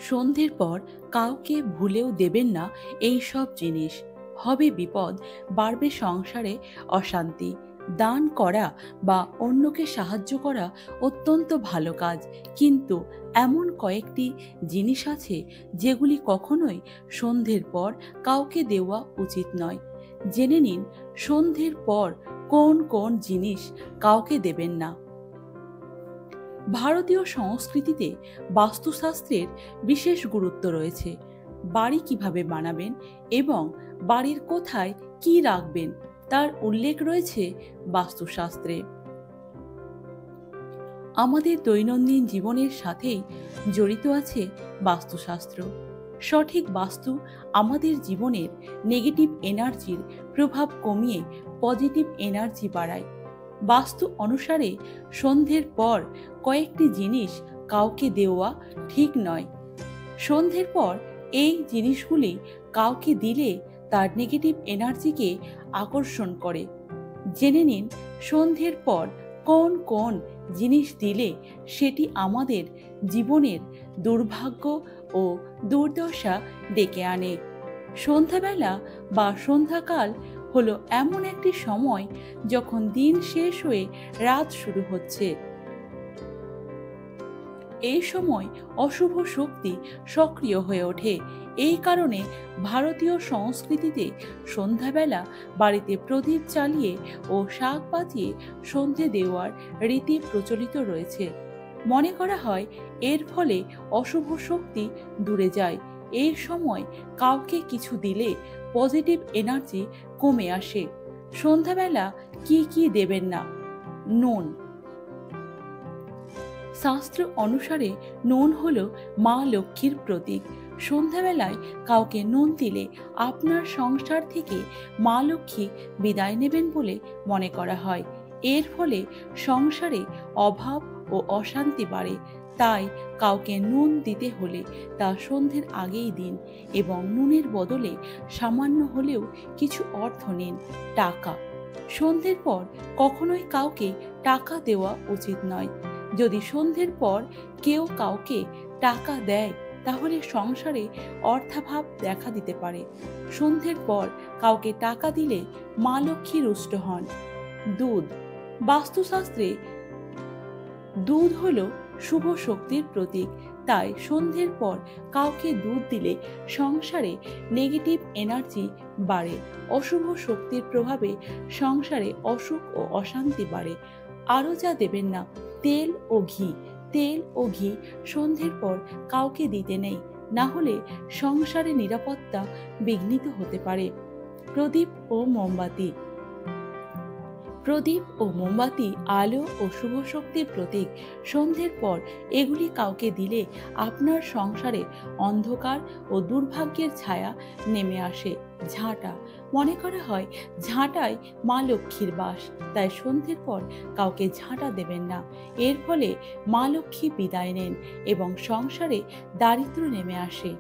সন্ধ্যের পর কাউকে ভুলেও দেবেন না এই সব জিনিস। হবে বিপদ, বাড়বে সংসারে অশান্তি। দান করা বা অন্যকে সাহায্য করা অত্যন্ত ভালো কাজ, কিন্তু এমন কয়েকটি জিনিস আছে যেগুলি কখনোই সন্ধ্যের পর কাউকে দেওয়া উচিত নয়। জেনে নিন সন্ধ্যের পর কোন কোন জিনিস কাউকে দেবেন না। ভারতীয় সংস্কৃতিতে বাস্তুশাস্ত্রের বিশেষ গুরুত্ব রয়েছে। বাড়ি কিভাবে বানাবেন এবং বাড়ির কোথায় কি রাখবেন তার উল্লেখ রয়েছে বাস্তুশাস্ত্রে। আমাদের দৈনন্দিন জীবনের সাথেই জড়িত আছে বাস্তুশাস্ত্র। সঠিক বাস্তু আমাদের জীবনের নেগেটিভ এনার্জির প্রভাব কমিয়ে পজিটিভ এনার্জি বাড়ায়। বাস্তু অনুসারে সন্ধ্যের পর কয়েকটি জিনিস কাউকে দেওয়া ঠিক নয়। সন্ধ্যের পর এই জিনিসগুলি কাউকে দিলে তার নেগেটিভ এনার্জিকে আকর্ষণ করে। জেনে নিন সন্ধ্যের পর কোন কোন জিনিস দিলে সেটি আমাদের জীবনের দুর্ভাগ্য ও দুর্দশা ডেকে আনে। সন্ধ্যাবেলা বা সন্ধ্যাকাল হলো এমন একটি সময় যখন দিন শেষ হয়ে রাত শুরু হচ্ছে। এই সময় অশুভ শক্তি সক্রিয় হয়ে ওঠে। এই কারণে ভারতীয় সংস্কৃতিতে সন্ধ্যাবেলা বাড়িতে প্রদীপ জ্বালিয়ে ও শাক বাজিয়ে সন্ধে দেওয়ার রীতি প্রচলিত রয়েছে। মনে করা হয় এর ফলে অশুভ শক্তি দূরে যায়। এই সময় কাউকে কিছু দিলে পজিটিভ এনার্জি কমে আসে। সন্ধ্যাবেলা কি কি দেবেন না? নুন। শাস্ত্র অনুসারে নুন হল মা লক্ষ্মীর প্রতীক। সন্ধ্যাবেলায় কাউকে নুন দিলে আপনার সংসার থেকে মা লক্ষ্মী বিদায় নেবেন বলে মনে করা হয়। এর ফলে সংসারে অভাব ও অশান্তি বাড়ে। তাই কাউকে নুন দিতে হলে তা সন্ধ্যের আগেই দিন এবং নুনের বদলে সামান্য হলেও কিছু অর্থ নিন। টাকা। সন্ধ্যের পর কখনোই কাউকে টাকা দেওয়া উচিত নয়। যদি সন্ধ্যের পর কেউ কাউকে টাকা দেয় তাহলে সংসারে অর্থাভাব দেখা দিতে পারে। সন্ধ্যের পর কাউকে টাকা দিলে মা লক্ষ্মী রুষ্ট হন। দুধ। বাস্তুশাস্ত্রে দুধ হলো শুভ শক্তির প্রতীক। তাই সন্ধ্যের পর কাউকে দুধ দিলে সংসারে নেগেটিভ এনার্জি বাড়ে। অশুভ শক্তির প্রভাবে সংসারে অসুখ ও অশান্তি বাড়ে। আরও যা দেবেন না, তেল ও ঘি। তেল ও ঘি সন্ধ্যের পর কাউকে দিতে নেই, না হলে সংসারে নিরাপত্তা বিঘ্নিত হতে পারে। প্রদীপ ও মোমবাতি। প্রদীপ ও মোমবাতি আলো ও শুভ শক্তির প্রতীক। সন্ধ্যের পর এগুলি কাউকে দিলে আপনার সংসারে অন্ধকার ও দুর্ভাগ্যের ছায়া নেমে আসে। ঝাঁটা। মনে করা হয় ঝাঁটায় মা লক্ষ্মীর বাস, তাই সন্ধ্যের পর কাউকে ঝাঁটা দেবেন না। এর ফলে মা লক্ষ্মী বিদায় নেন এবং সংসারে দারিদ্র্য নেমে আসে।